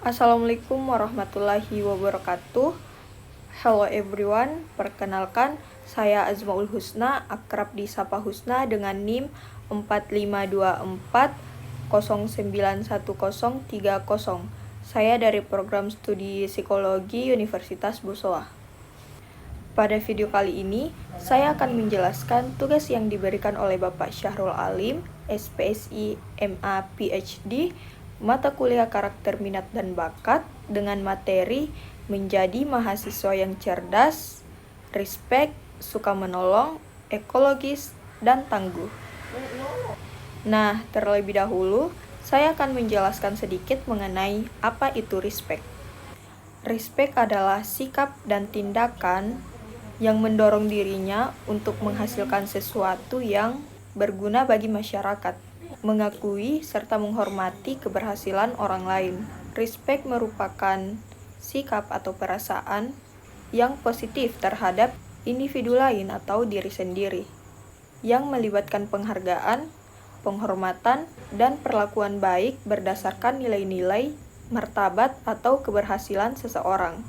Assalamualaikum warahmatullahi wabarakatuh. Hello everyone, perkenalkan saya Azmaul Husna, akrab disapa Husna dengan NIM 4524091030. Saya dari program studi psikologi Universitas Bosowa. Pada video kali ini, saya akan menjelaskan tugas yang diberikan oleh Bapak Syahrul Alim, SPSI, MA, PhD, mata kuliah karakter minat dan bakat dengan materi menjadi mahasiswa yang cerdas, respect, suka menolong, ekologis, dan tangguh. Nah, terlebih dahulu, saya akan menjelaskan sedikit mengenai apa itu respect. Respect adalah sikap dan tindakan yang mendorong dirinya untuk menghasilkan sesuatu yang berguna bagi masyarakat, mengakui serta menghormati keberhasilan orang lain. Respect merupakan sikap atau perasaan yang positif terhadap individu lain atau diri sendiri, yang melibatkan penghargaan, penghormatan, dan perlakuan baik berdasarkan nilai-nilai, martabat, atau keberhasilan seseorang.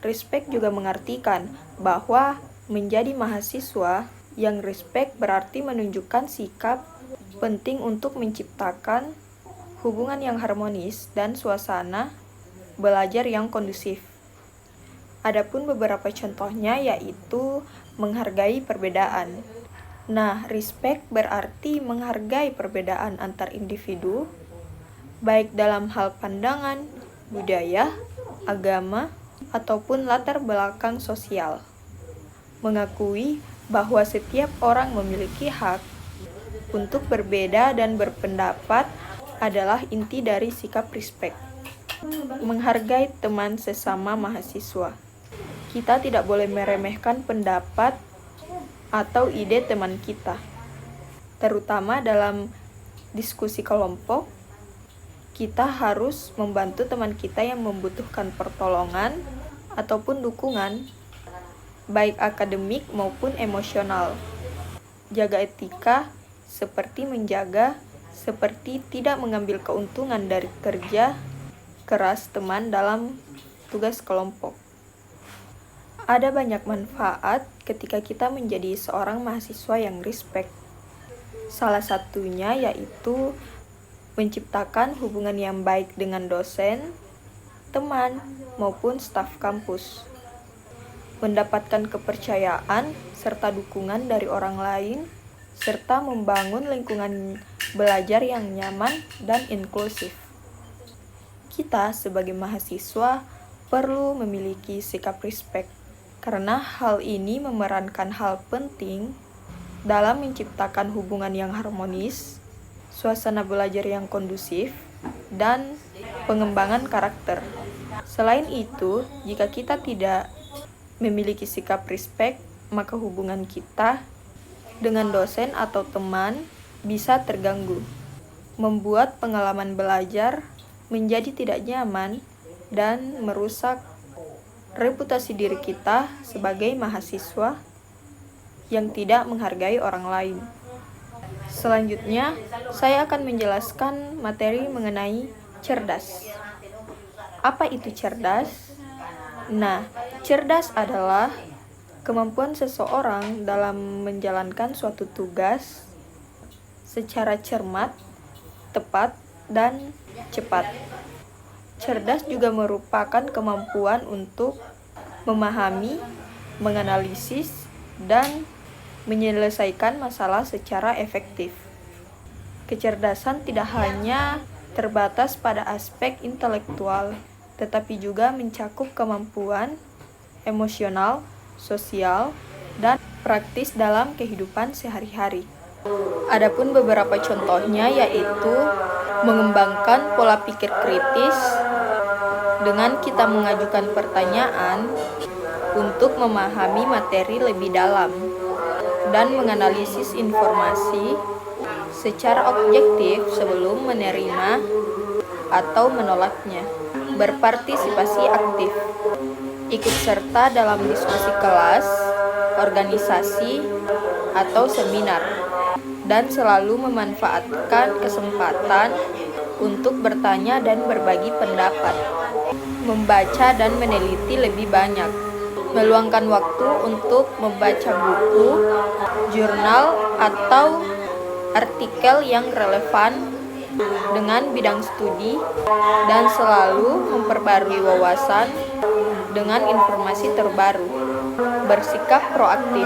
Respect juga mengartikan bahwa menjadi mahasiswa yang respect berarti menunjukkan sikap penting untuk menciptakan hubungan yang harmonis dan suasana belajar yang kondusif. Adapun beberapa contohnya yaitu menghargai perbedaan. Nah, respect berarti menghargai perbedaan antar individu, baik dalam hal pandangan, budaya, agama, ataupun latar belakang sosial. Mengakui bahwa setiap orang memiliki hak untuk berbeda dan berpendapat adalah inti dari sikap respect. Menghargai teman sesama mahasiswa. Kita tidak boleh meremehkan pendapat atau ide teman kita, terutama dalam diskusi kelompok. Kita harus membantu teman kita yang membutuhkan pertolongan ataupun dukungan, baik akademik maupun emosional. Jaga etika, seperti tidak mengambil keuntungan dari kerja keras teman dalam tugas kelompok. Ada banyak manfaat ketika kita menjadi seorang mahasiswa yang respect. Salah satunya yaitu menciptakan hubungan yang baik dengan dosen, teman, maupun staf kampus. Mendapatkan kepercayaan serta dukungan dari orang lain, serta membangun lingkungan belajar yang nyaman dan inklusif. Kita sebagai mahasiswa perlu memiliki sikap respect, karena hal ini memerankan hal penting dalam menciptakan hubungan yang harmonis, suasana belajar yang kondusif, dan pengembangan karakter. Selain itu, jika kita tidak memiliki sikap respect, maka hubungan kita dengan dosen atau teman bisa terganggu, membuat pengalaman belajar menjadi tidak nyaman, dan merusak reputasi diri kita sebagai mahasiswa yang tidak menghargai orang lain. Selanjutnya, saya akan menjelaskan materi mengenai cerdas. Apa itu cerdas? Nah, cerdas adalah kemampuan seseorang dalam menjalankan suatu tugas secara cermat, tepat, dan cepat. Cerdas juga merupakan kemampuan untuk memahami, menganalisis, dan menyelesaikan masalah secara efektif. Kecerdasan tidak hanya terbatas pada aspek intelektual, tetapi juga mencakup kemampuan emosional, sosial, dan praktis dalam kehidupan sehari-hari. Adapun beberapa contohnya yaitu mengembangkan pola pikir kritis dengan kita mengajukan pertanyaan untuk memahami materi lebih dalam dan menganalisis informasi secara objektif sebelum menerima atau menolaknya. Berpartisipasi aktif, ikut serta dalam diskusi kelas, organisasi, atau seminar, dan selalu memanfaatkan kesempatan untuk bertanya dan berbagi pendapat, membaca dan meneliti lebih banyak, meluangkan waktu untuk membaca buku, jurnal, atau artikel yang relevan dengan bidang studi, dan selalu memperbarui wawasan dengan informasi terbaru. Bersikap proaktif,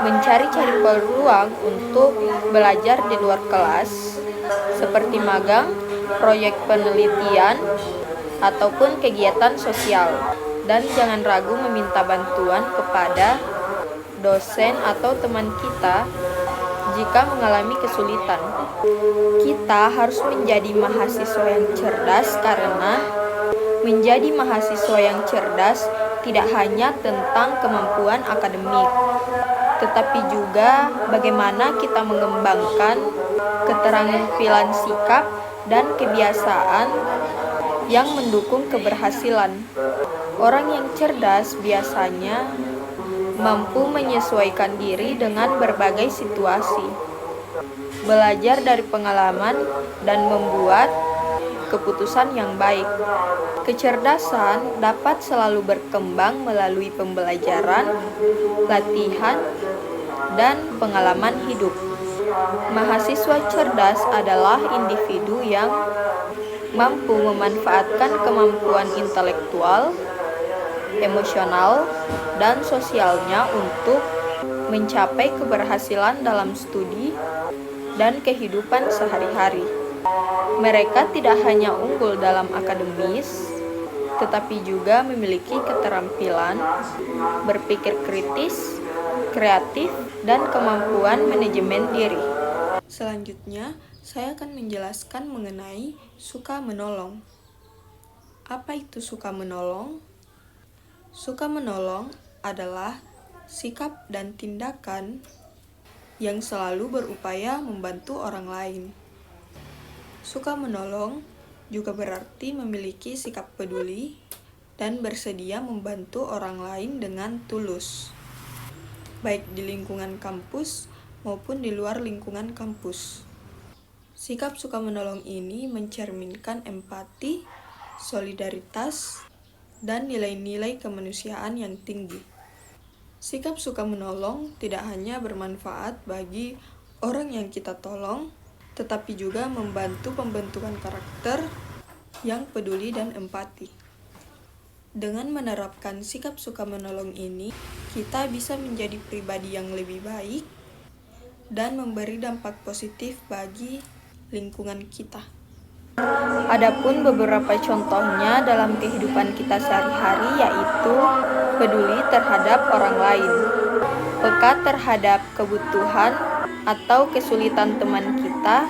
mencari-cari peluang untuk belajar di luar kelas, seperti magang, proyek penelitian, ataupun kegiatan sosial. Dan jangan ragu meminta bantuan kepada dosen atau teman kita jika mengalami kesulitan. Kita harus menjadi mahasiswa yang cerdas, karena menjadi mahasiswa yang cerdas tidak hanya tentang kemampuan akademik, tetapi juga bagaimana kita mengembangkan keterampilan sikap dan kebiasaan yang mendukung keberhasilan. Orang yang cerdas biasanya mampu menyesuaikan diri dengan berbagai situasi, belajar dari pengalaman, dan membuat keputusan yang baik. Kecerdasan dapat selalu berkembang melalui pembelajaran, latihan, dan pengalaman hidup. Mahasiswa cerdas adalah individu yang mampu memanfaatkan kemampuan intelektual, emosional, dan sosialnya untuk mencapai keberhasilan dalam studi dan kehidupan sehari-hari. Mereka tidak hanya unggul dalam akademis, tetapi juga memiliki keterampilan berpikir kritis, kreatif, dan kemampuan manajemen diri. Selanjutnya, saya akan menjelaskan mengenai suka menolong. Apa itu suka menolong? Suka menolong adalah sikap dan tindakan yang selalu berupaya membantu orang lain. Suka menolong juga berarti memiliki sikap peduli dan bersedia membantu orang lain dengan tulus, baik di lingkungan kampus maupun di luar lingkungan kampus. Sikap suka menolong ini mencerminkan empati, solidaritas, dan nilai-nilai kemanusiaan yang tinggi. Sikap suka menolong tidak hanya bermanfaat bagi orang yang kita tolong, tetapi juga membantu pembentukan karakter yang peduli dan empati. Dengan menerapkan sikap suka menolong ini, kita bisa menjadi pribadi yang lebih baik dan memberi dampak positif bagi lingkungan kita. Adapun beberapa contohnya dalam kehidupan kita sehari-hari, yaitu peduli terhadap orang lain, peka terhadap kebutuhan atau kesulitan teman kita,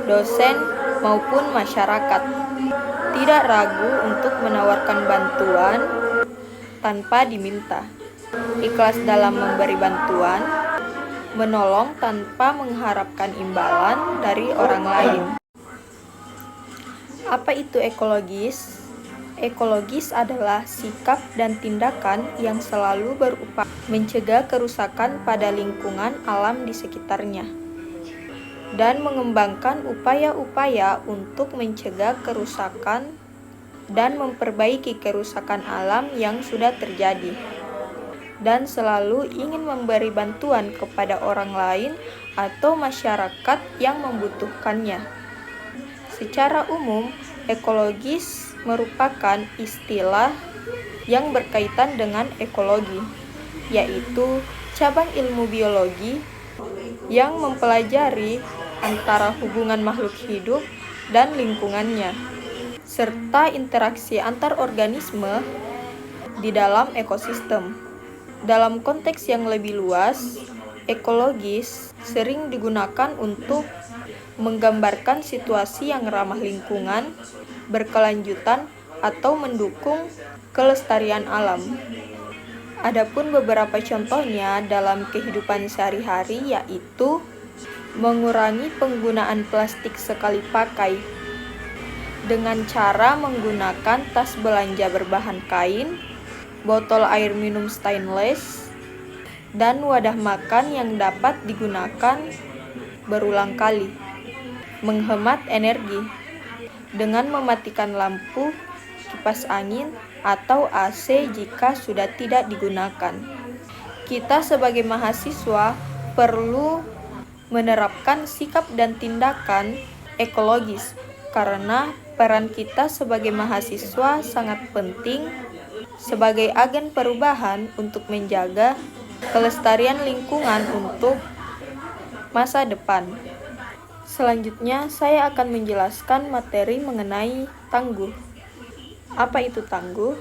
dosen, maupun masyarakat. Tidak ragu untuk menawarkan bantuan tanpa diminta. Ikhlas dalam memberi bantuan, menolong tanpa mengharapkan imbalan dari orang lain. Apa itu ekologis? Ekologis adalah sikap dan tindakan yang selalu berupaya mencegah kerusakan pada lingkungan alam di sekitarnya, dan mengembangkan upaya-upaya untuk mencegah kerusakan dan memperbaiki kerusakan alam yang sudah terjadi, dan selalu ingin memberi bantuan kepada orang lain atau masyarakat yang membutuhkannya. Secara umum, ekologis merupakan istilah yang berkaitan dengan ekologi, yaitu cabang ilmu biologi yang mempelajari antara hubungan makhluk hidup dan lingkungannya, serta interaksi antar organisme di dalam ekosistem. Dalam konteks yang lebih luas, ekologis sering digunakan untuk menggambarkan situasi yang ramah lingkungan, berkelanjutan, atau mendukung kelestarian alam. Adapun beberapa contohnya dalam kehidupan sehari-hari, yaitu mengurangi penggunaan plastik sekali pakai dengan cara menggunakan tas belanja berbahan kain, botol air minum stainless, dan wadah makan yang dapat digunakan berulang kali. menghemat energi dengan mematikan lampu, kipas angin, atau AC jika sudah tidak digunakan. Kita sebagai mahasiswa perlu menerapkan sikap dan tindakan ekologis karena peran kita sebagai mahasiswa sangat penting sebagai agen perubahan untuk menjaga kelestarian lingkungan untuk masa depan. Selanjutnya, saya akan menjelaskan materi mengenai tangguh. Apa itu tangguh?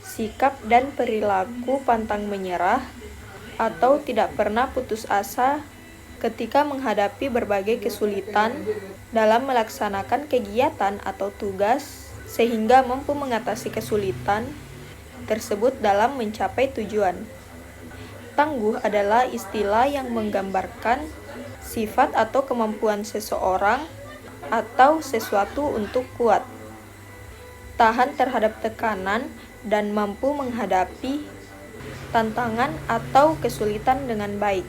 Sikap dan perilaku pantang menyerah atau tidak pernah putus asa ketika menghadapi berbagai kesulitan dalam melaksanakan kegiatan atau tugas sehingga mampu mengatasi kesulitan tersebut dalam mencapai tujuan. Tangguh adalah istilah yang menggambarkan sifat atau kemampuan seseorang atau sesuatu untuk kuat, tahan terhadap tekanan, dan mampu menghadapi tantangan atau kesulitan dengan baik.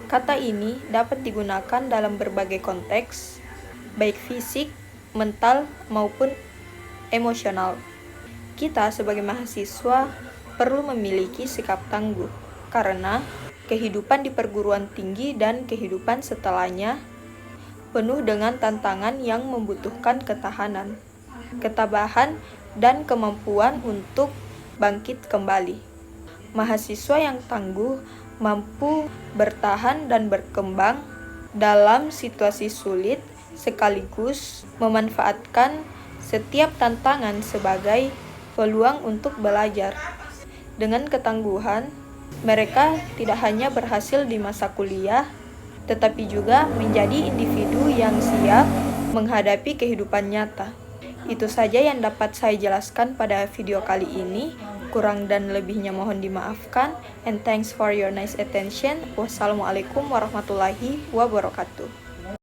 Kata ini dapat digunakan dalam berbagai konteks, baik fisik, mental, maupun emosional. Kita sebagai mahasiswa perlu memiliki sikap tangguh, karena kehidupan di perguruan tinggi dan kehidupan setelahnya penuh dengan tantangan yang membutuhkan ketahanan, ketabahan, dan kemampuan untuk bangkit kembali. Mahasiswa yang tangguh mampu bertahan dan berkembang dalam situasi sulit sekaligus memanfaatkan setiap tantangan sebagai peluang untuk belajar. Dengan ketangguhan, mereka tidak hanya berhasil di masa kuliah, tetapi juga menjadi individu yang siap menghadapi kehidupan nyata. Itu saja yang dapat saya jelaskan pada video kali ini. Kurang dan lebihnya mohon dimaafkan. And thanks for your nice attention. Wassalamualaikum warahmatullahi wabarakatuh.